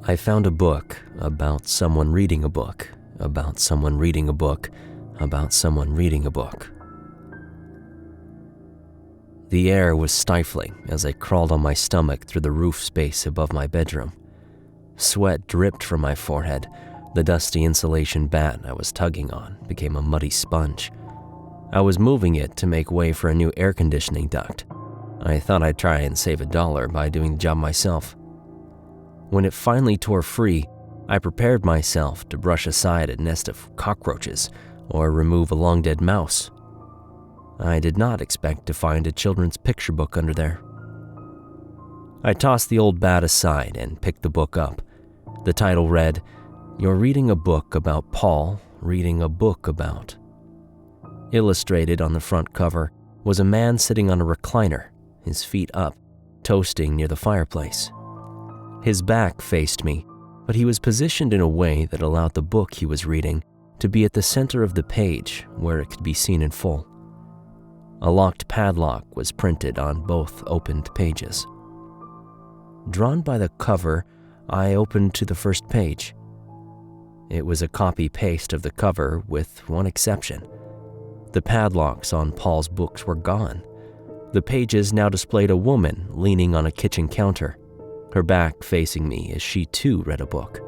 I found a book about someone reading a book, about someone reading a book, about someone reading a book. The air was stifling as I crawled on my stomach through the roof space above my bedroom. Sweat dripped from my forehead. The dusty insulation bat I was tugging on became a muddy sponge. I was moving it to make way for a new air conditioning duct. I thought I'd try and save $1 by doing the job myself. When it finally tore free, I prepared myself to brush aside a nest of cockroaches or remove a long-dead mouse. I did not expect to find a children's picture book under there. I tossed the old bat aside and picked the book up. The title read, "You're reading a book about Paul reading a book about." Illustrated on the front cover was a man sitting on a recliner, his feet up, toasting near the fireplace. His back faced me, but he was positioned in a way that allowed the book he was reading to be at the center of the page where it could be seen in full. A locked padlock was printed on both opened pages. Drawn by the cover, I opened to the first page. It was a copy-paste of the cover with one exception. The padlocks on Paul's books were gone. The pages now displayed a woman leaning on a kitchen counter, her back facing me as she too read a book.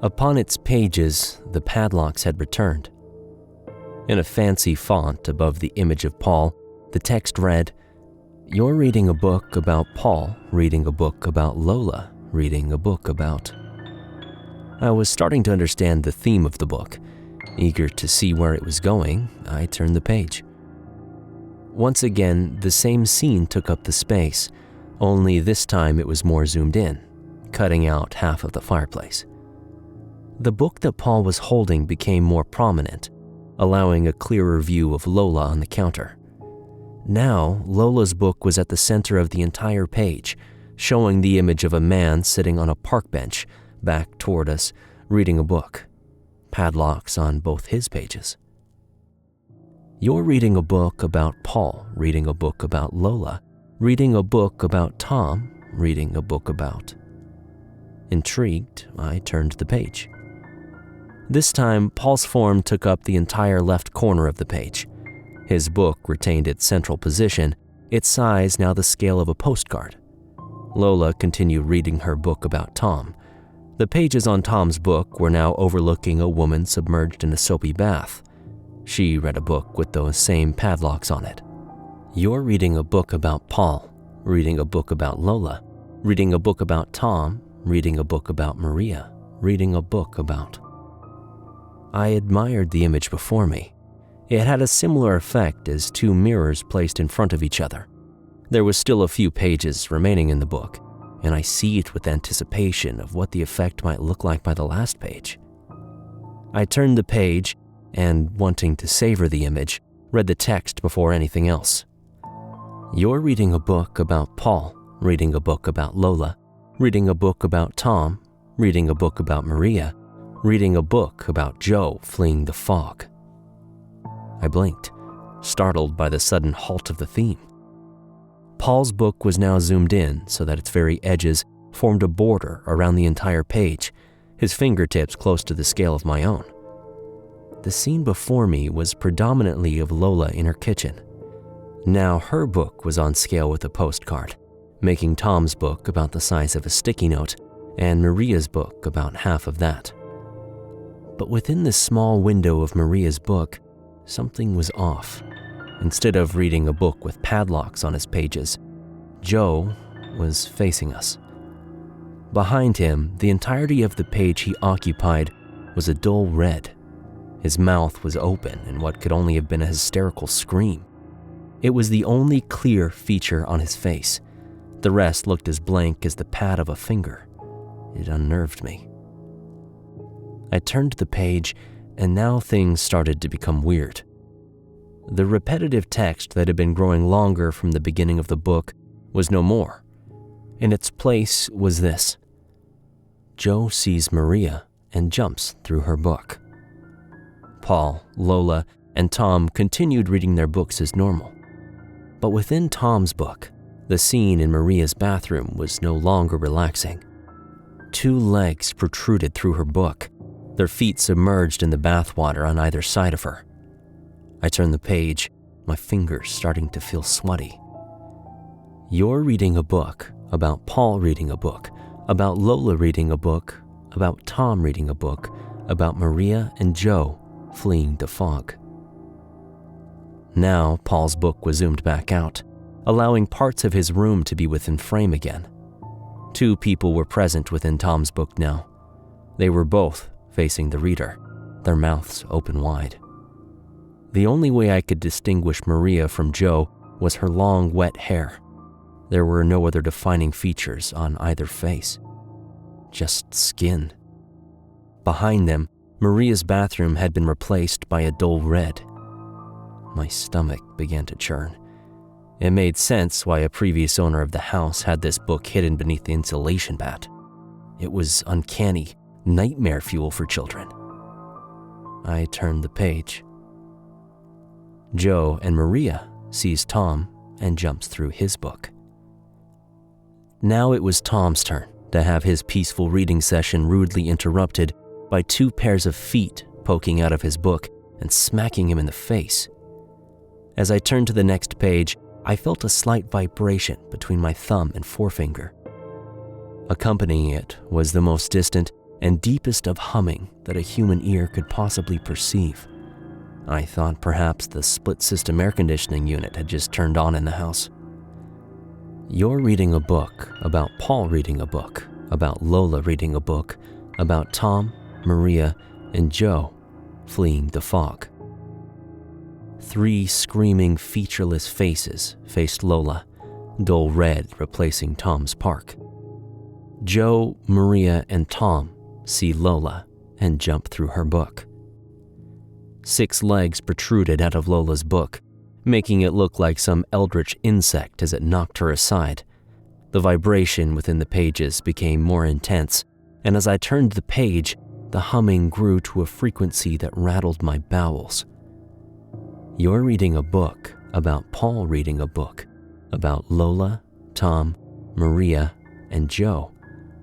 Upon its pages, the padlocks had returned. In a fancy font above the image of Paul, the text read, "You're reading a book about Paul, reading a book about Lola, reading a book about..." I was starting to understand the theme of the book. Eager to see where it was going, I turned the page. Once again, the same scene took up the space, only this time it was more zoomed in, cutting out half of the fireplace. The book that Paul was holding became more prominent, allowing a clearer view of Lola on the counter. Now, Lola's book was at the center of the entire page, showing the image of a man sitting on a park bench, back toward us, reading a book. Padlocks on both his pages. "You're reading a book about Paul, reading a book about Lola, reading a book about Tom, reading a book about..." Intrigued, I turned the page. This time, Paul's form took up the entire left corner of the page. His book retained its central position, its size now the scale of a postcard. Lola continued reading her book about Tom. The pages on Tom's book were now overlooking a woman submerged in a soapy bath. She read a book with those same padlocks on it. "You're reading a book about Paul, reading a book about Lola, reading a book about Tom, reading a book about Maria, reading a book about..." I admired the image before me. It had a similar effect as two mirrors placed in front of each other. There was still a few pages remaining in the book, and I seethed with anticipation of what the effect might look like by the last page. I turned the page and, wanting to savor the image, read the text before anything else. "You're reading a book about Paul, reading a book about Lola, reading a book about Tom, reading a book about Maria, reading a book about Joe fleeing the fog." I blinked, startled by the sudden halt of the theme. Paul's book was now zoomed in so that its very edges formed a border around the entire page, his fingertips close to the scale of my own. The scene before me was predominantly of Lola in her kitchen. Now her book was on scale with a postcard, making Tom's book about the size of a sticky note and Maria's book about half of that. But within the small window of Maria's book, something was off. Instead of reading a book with padlocks on his pages, Joe was facing us. Behind him, the entirety of the page he occupied was a dull red. His mouth was open in what could only have been a hysterical scream. It was the only clear feature on his face. The rest looked as blank as the pad of a finger. It unnerved me. I turned the page, and now things started to become weird. The repetitive text that had been growing longer from the beginning of the book was no more. In its place was this: Joe sees Maria and jumps through her book. Paul, Lola, and Tom continued reading their books as normal. But within Tom's book, the scene in Maria's bathroom was no longer relaxing. 2 legs protruded through her book, their feet submerged in the bathwater on either side of her. I turned the page, my fingers starting to feel sweaty. You're reading a book about Paul reading a book, about Lola reading a book, about Tom reading a book, about Maria and Joe fleeing the fog. Now, Paul's book was zoomed back out, allowing parts of his room to be within frame again. 2 people were present within Tom's book now. They were both facing the reader, their mouths open wide. The only way I could distinguish Maria from Joe was her long, wet hair. There were no other defining features on either face, just skin. Behind them, Maria's bathroom had been replaced by a dull red. My stomach began to churn. It made sense why a previous owner of the house had this book hidden beneath the insulation bat. It was uncanny, nightmare fuel for children. I turned the page. Joe and Maria sees Tom and jumps through his book. Now it was Tom's turn to have his peaceful reading session rudely interrupted by 2 pairs of feet poking out of his book and smacking him in the face. As I turned to the next page, I felt a slight vibration between my thumb and forefinger. Accompanying it was the most distant and deepest of humming that a human ear could possibly perceive. I thought perhaps the split-system air conditioning unit had just turned on in the house. You're reading a book about Paul reading a book, about Lola reading a book, about Tom, Maria, and Joe fleeing the fog. 3 screaming, featureless faces faced Lola, dull red replacing Tom's park. Joe, Maria, and Tom see Lola and jump through her book. 6 legs protruded out of Lola's book, making it look like some eldritch insect as it knocked her aside. The vibration within the pages became more intense, and as I turned the page, the humming grew to a frequency that rattled my bowels. You're reading a book about Paul reading a book about Lola, Tom, Maria, and Joe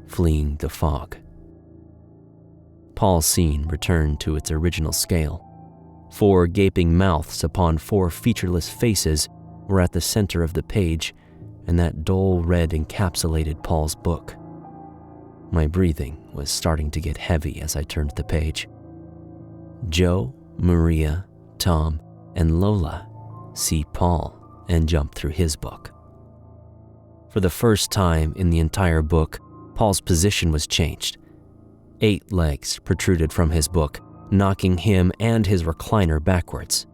fleeing the fog. Paul's scene returned to its original scale. 4 gaping mouths upon 4 featureless faces were at the center of the page, and that dull red encapsulated Paul's book. My breathing was starting to get heavy as I turned the page. Joe, Maria, Tom, and Lola see Paul and jump through his book. For the first time in the entire book, Paul's position was changed. 8 legs protruded from his book, knocking him and his recliner backwards.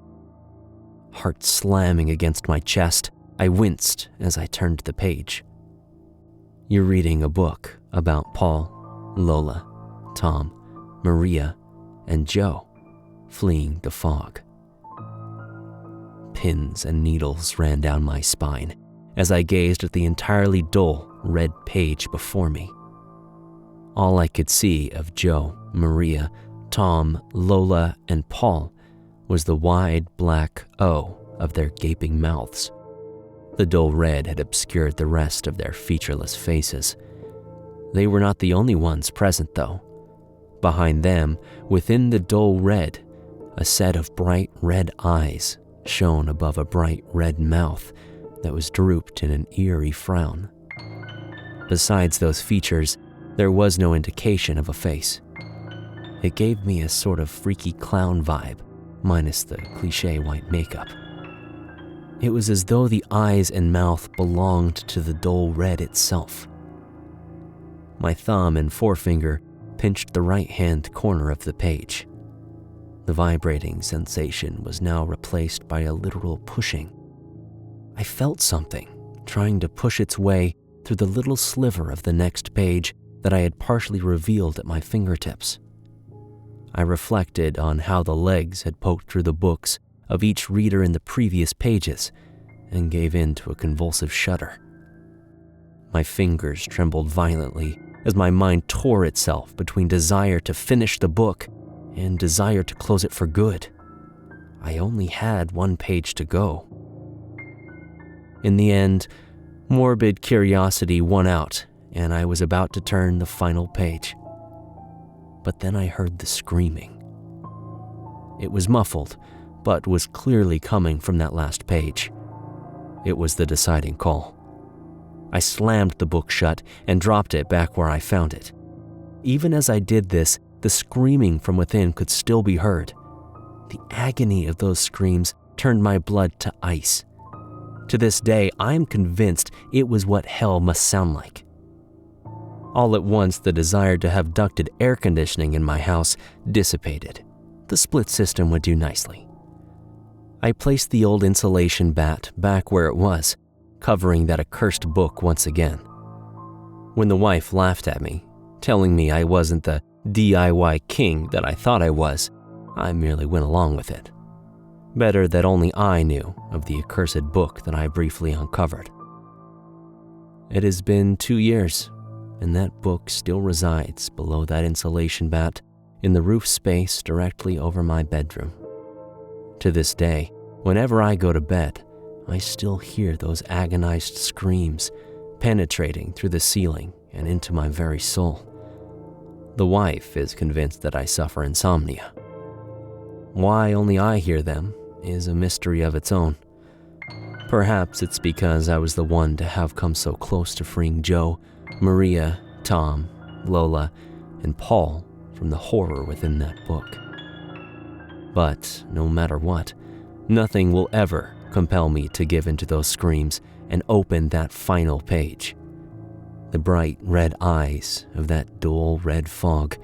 Heart slamming against my chest, I winced as I turned the page. You're reading a book about Paul, Lola, Tom, Maria, and Joe fleeing the fog. Pins and needles ran down my spine as I gazed at the entirely dull red page before me. All I could see of Joe, Maria, Tom, Lola, and Paul was the wide black O of their gaping mouths. The dull red had obscured the rest of their featureless faces. They were not the only ones present, though. Behind them, within the dull red, a set of bright red eyes shone above a bright red mouth that was drooped in an eerie frown. Besides those features, there was no indication of a face. It gave me a sort of freaky clown vibe, minus the cliché white makeup. It was as though the eyes and mouth belonged to the dull red itself. My thumb and forefinger pinched the right-hand corner of the page. The vibrating sensation was now replaced by a literal pushing. I felt something trying to push its way through the little sliver of the next page that I had partially revealed at my fingertips. I reflected on how the legs had poked through the books of each reader in the previous pages and gave in to a convulsive shudder. My fingers trembled violently as my mind tore itself between desire to finish the book and desire to close it for good. I only had 1 page to go. In the end, morbid curiosity won out, and I was about to turn the final page. But then I heard the screaming. It was muffled, but was clearly coming from that last page. It was the deciding call. I slammed the book shut and dropped it back where I found it. Even as I did this, the screaming from within could still be heard. The agony of those screams turned my blood to ice. To this day, I am convinced it was what hell must sound like. All at once, the desire to have ducted air conditioning in my house dissipated. The split system would do nicely. I placed the old insulation bat back where it was, covering that accursed book once again. When the wife laughed at me, telling me I wasn't the DIY king that I thought I was, I merely went along with it. Better that only I knew of the accursed book that I briefly uncovered. It has been 2 years, and that book still resides below that insulation bat in the roof space directly over my bedroom. To this day, whenever I go to bed, I still hear those agonized screams penetrating through the ceiling and into my very soul. The wife is convinced that I suffer insomnia. Why only I hear them is a mystery of its own. Perhaps it's because I was the one to have come so close to freeing Joe, Maria, Tom, Lola, and Paul from the horror within that book. But no matter what, nothing will ever compel me to give in to those screams and open that final page. The bright red eyes of that dull red fog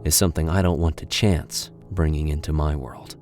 is something I don't want to chance bringing into my world.